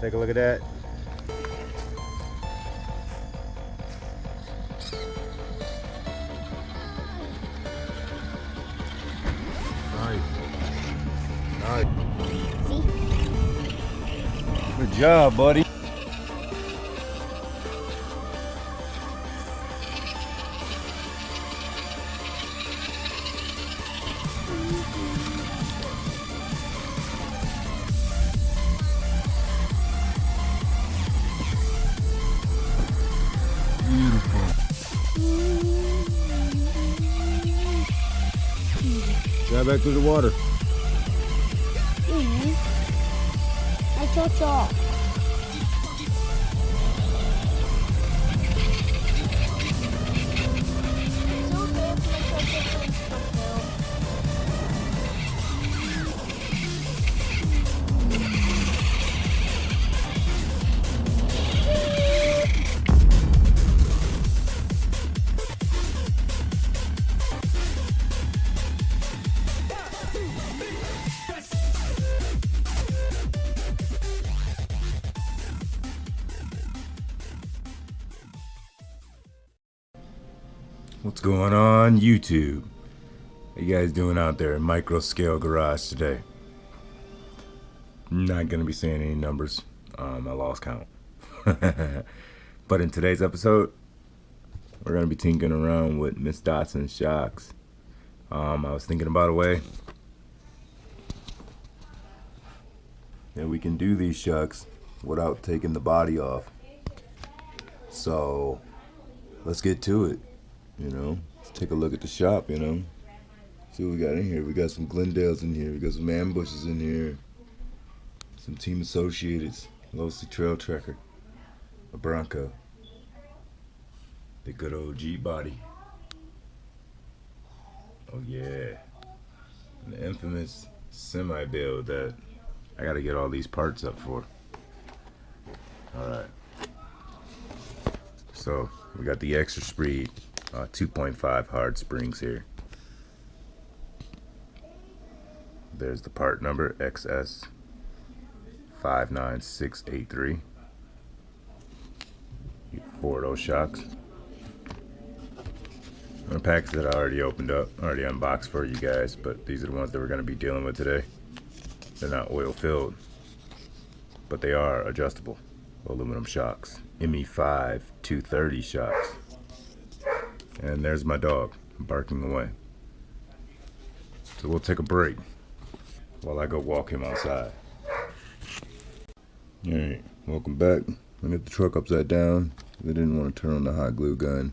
Take a look at that. Nice. Nice. See? Good job, buddy. Beautiful. Dive back through the water. I told y'all. What's going on YouTube? How you guys doing out there in micro scale garage today? I'm not gonna be saying any numbers. I lost count. But in today's episode, we're gonna be tinkering around with Miss Datsun shocks. I was thinking about a way that we can do these shocks without taking the body off. So let's get to it. Let's take a look at the shop, See what we got in here. We got some Glendales in here. We got some Ambushes in here. Some Team Associateds. Low-C Trail Tracker. A Bronco. The good old Jeep body. Oh yeah. And the infamous semi-build that I gotta get all these parts up for. Alright. So, we got the Xtra Speed. 2.5 hard springs here. There's the part number XS59683. Get 4 of those shocks. A package that I already opened up, already unboxed for you guys, but these are the ones that we're going to be dealing with today. They're not oil filled, but they are adjustable aluminum shocks. ME5 230 shocks. And there's my dog barking away. So we'll take a break while I go walk him outside. Alright, welcome back. I got the truck upside down. I didn't want to turn on the hot glue gun.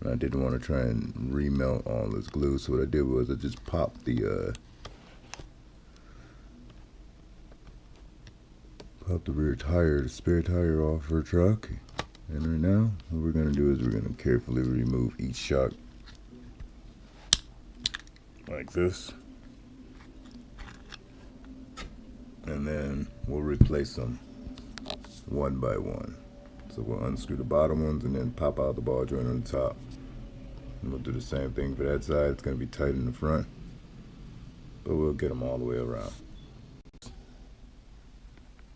And I didn't want to try and remelt all this glue. So what I did was I just popped the rear tire, the spare tire off her truck. And right now, what we're going to do is we're going to carefully remove each shock like this. And then we'll replace them one by one. So we'll unscrew the bottom ones and then pop out the ball joint on the top. And we'll do the same thing for that side. It's going to be tight in the front, but we'll get them all the way around.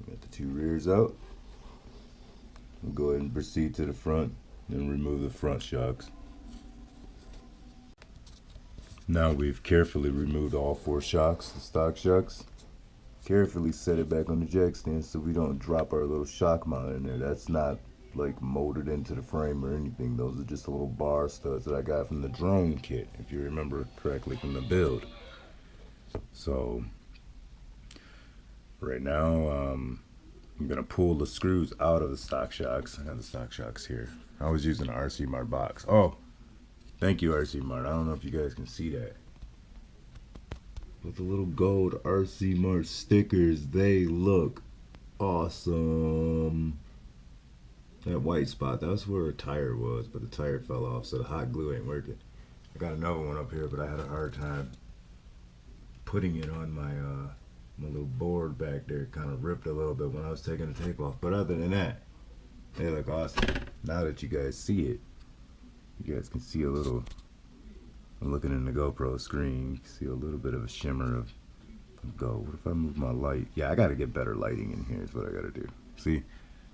Got the 2 rears out. We'll go ahead and proceed to the front and remove the front shocks. Now we've carefully removed all 4 shocks, the stock shocks. Carefully set it back on the jack stand so we don't drop our little shock mount in there. That's not like molded into the frame or anything. Those are just little bar studs that I got from the drone kit, if you remember correctly from the build. So right now, I'm gonna pull the screws out of the stock shocks. I got the stock shocks here. I was using an RC Mart box. Oh, thank you, RC Mart. I don't know if you guys can see that. With the little gold RC Mart stickers, they look awesome. That white spot, that's where a tire was, but the tire fell off, so the hot glue ain't working. I got another one up here, but I had a hard time putting it on my my little board back there. Kind of ripped a little bit when I was taking the tape off, but other than that, they look awesome. Now that you guys see it, you guys can see a little, I'm looking in the GoPro screen, you can see a little bit of a shimmer of Go. What if I move my light? Yeah, I gotta get better lighting in here is what I gotta do. See,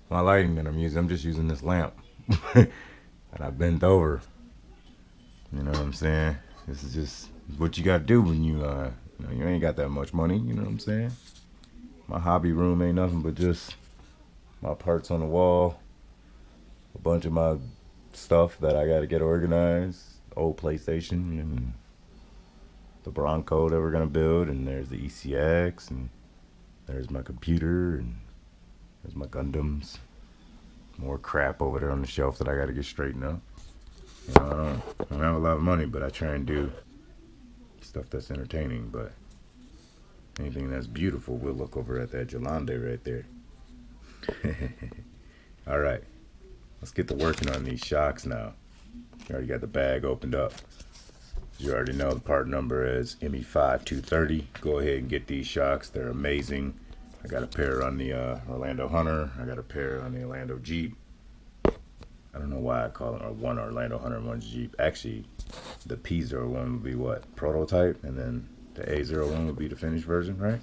my lighting that I'm just using this lamp. And I bent over. You know what I'm saying? This is just what you gotta do when you ain't got that much money, you know what I'm saying? My hobby room ain't nothing but just my parts on the wall, a bunch of my stuff that I gotta get organized, old PlayStation, and the Bronco that we're gonna build, and there's the ECX, and there's my computer, and there's my Gundams. More crap over there on the shelf that I gotta get straightened up. You know, I don't have a lot of money, but I try and do stuff that's entertaining. But anything that's beautiful, we'll look over at that Jolande right there. All right, let's get to working on these shocks now. You already got the bag opened up. You already know the part number is ME5230. Go ahead and get these shocks. They're amazing. I got a pair on the Orlando Hunter. I got a pair on the Orlando Jeep. I don't know why I call them one Orlando Hunter and one Jeep. Actually, the P01 would be what? Prototype, and then the A01 would be the finished version, right?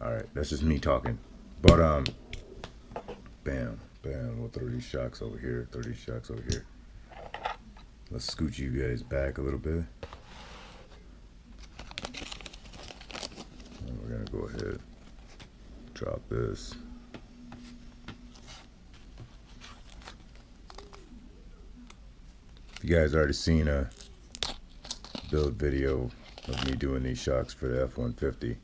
All right, that's just me talking. But bam, bam. We'll throw these shocks over here. Throw these shocks over here. Let's scoot you guys back a little bit. And we're gonna go ahead, drop this. You guys already seen a build video of me doing these shocks for the F-150.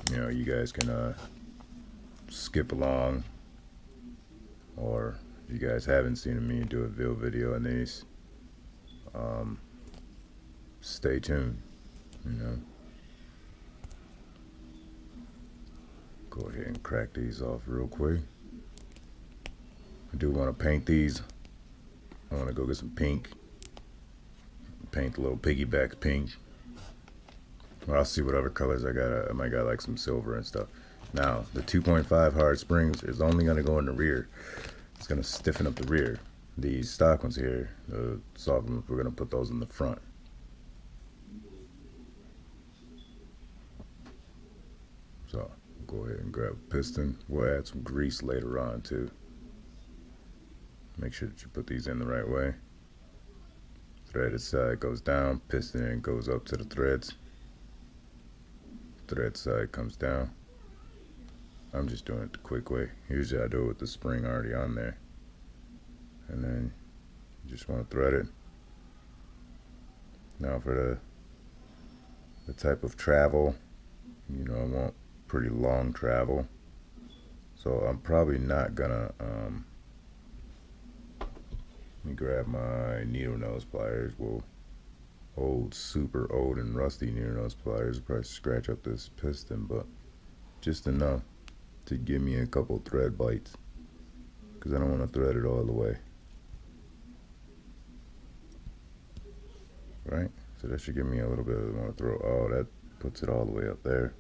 You know, you guys can skip along, or if you guys haven't seen me do a build video on these, stay tuned, you know. Go ahead and crack these off real quick. I do want to paint these. I want to go get some pink. Paint the little piggybacks pink. Well, I'll see what other colors I got. I might got like some silver and stuff. Now, the 2.5 hard springs is only going to go in the rear. It's going to stiffen up the rear. These stock ones here, the soft ones, we're going to put those in the front. So, go ahead and grab a piston. We'll add some grease later on too. Make sure that you put these in the right way. Threaded side goes down, piston end goes up to the threads. Thread side comes down. I'm just doing it the quick way. Usually I do it with the spring already on there. And then you just want to thread it. Now for the type of travel, you know, I want pretty long travel. So I'm probably not gonna, let me grab my needle nose pliers. Well, super old and rusty needle nose pliers will probably scratch up this piston, but just enough to give me a couple thread bites, because I don't want to thread it all the way. Right? So that should give me a little bit of, I want to throw, oh, that puts it all the way up there.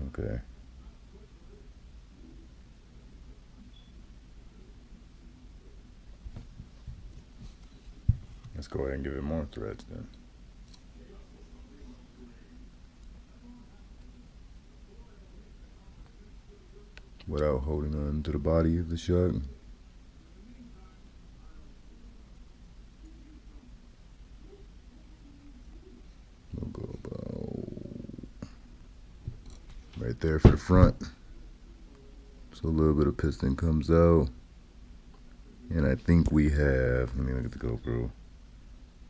Okay. Let's go ahead and give it more threads then. Without holding on to the body of the shock. We'll go about right there for the front. So a little bit of piston comes out. And I think we have, let me look at the GoPro.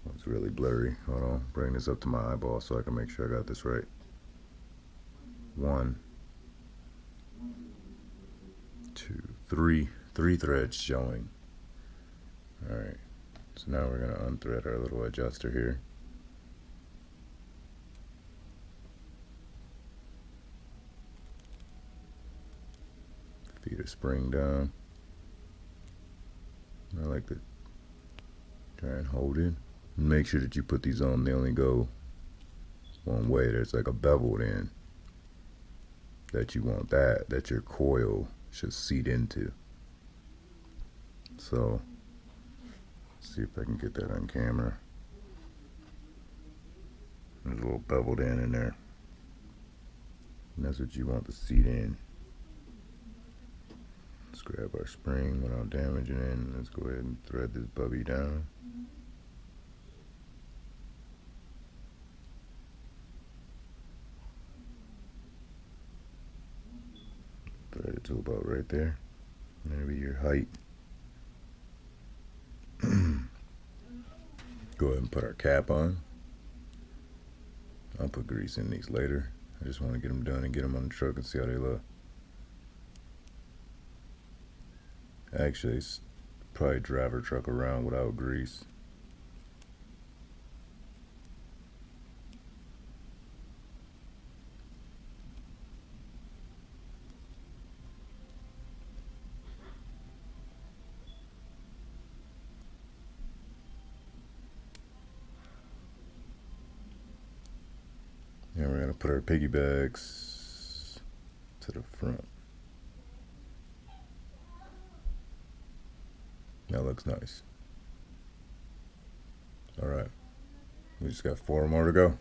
Oh, it's really blurry. Hold on, bring this up to my eyeball so I can make sure I got this right. 1, 2, 3. 3 threads showing. Alright, so now we're going to unthread our little adjuster here. Feed a spring down. I like to try and hold it. Make sure that you put these on, they only go one way. There's like a beveled end that you want that your coil should seat into. So, let's see if I can get that on camera. There's a little beveled in there. And that's what you want the seat in. Let's grab our spring without damaging it. Let's go ahead and thread this bubby down. Thread it to about right there. That'll be your height. Go ahead and put our cap on. I'll put grease in these later. I just want to get them done and get them on the truck and see how they look. Actually, it's probably drive our truck around without grease. And we're gonna put our piggybacks to the front. That looks nice. All right, we just got 4 more to go.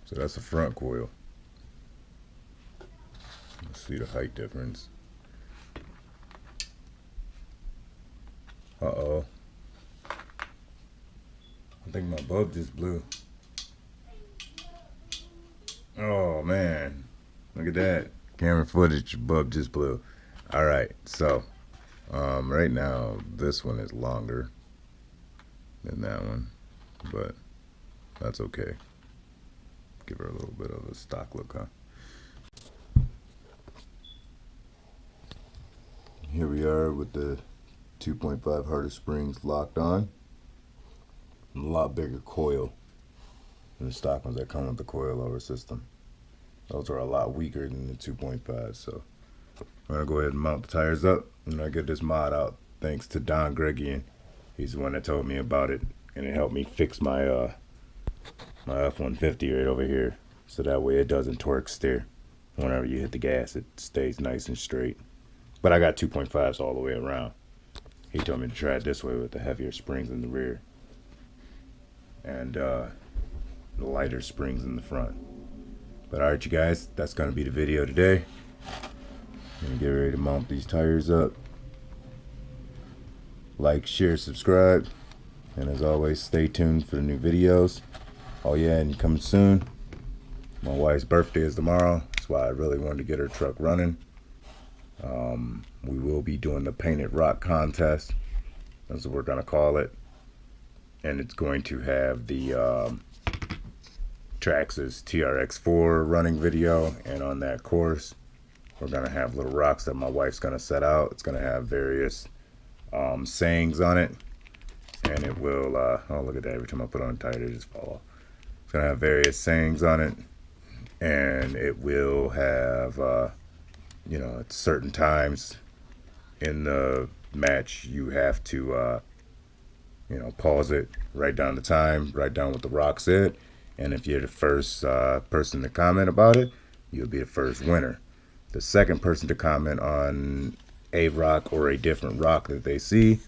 So that's the front coil. Let's see the height difference. Uh-oh. I think my bulb just blew. Oh man, look at that. Camera footage, bulb just blew. All right, so right now this one is longer than that one, but that's okay. Give her a little bit of a stock look, huh? Here we are with the 2.5 hardest springs locked on. A lot bigger coil than the stock ones that come with the coilover system. Those are a lot weaker than the 2.5, so I'm gonna go ahead and mount the tires up and I get this mod out thanks to Don Gregian. He's the one that told me about it, and it helped me fix my my F-150 right over here, so that way it doesn't torque steer. Whenever you hit the gas, it stays nice and straight. But I got 2.5s all the way around. He told me to try it this way with the heavier springs in the rear and the lighter springs in the front. But alright, you guys, that's gonna be the video today. I'm gonna get ready to mount these tires up. Like, share, subscribe, and as always, stay tuned for the new videos. Oh yeah, and coming soon, my wife's birthday is tomorrow. That's why I really wanted to get her truck running. We will be doing the painted rock contest. That's what we're gonna call it. And it's going to have the Traxxas TRX4 running video, and on that course we're gonna have little rocks that my wife's gonna set out. It's gonna have various sayings on it, and it will oh, look at that, every time I put on a tire they just fall off. It's gonna have various sayings on it, and it will have you know, at certain times in the match you have to you know, pause it, write down the time, write down what the rock said, and if you're the first person to comment about it, you'll be the first winner. The second person to comment on a rock or a different rock that they see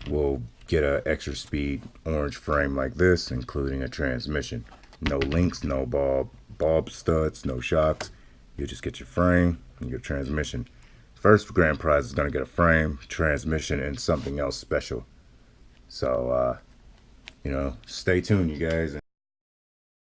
will get an extra speed orange frame like this, including a transmission. No links, no bulb studs, no shocks. You just get your frame and your transmission. First grand prize is going to get a frame, transmission, and something else special. So you know, stay tuned, you guys.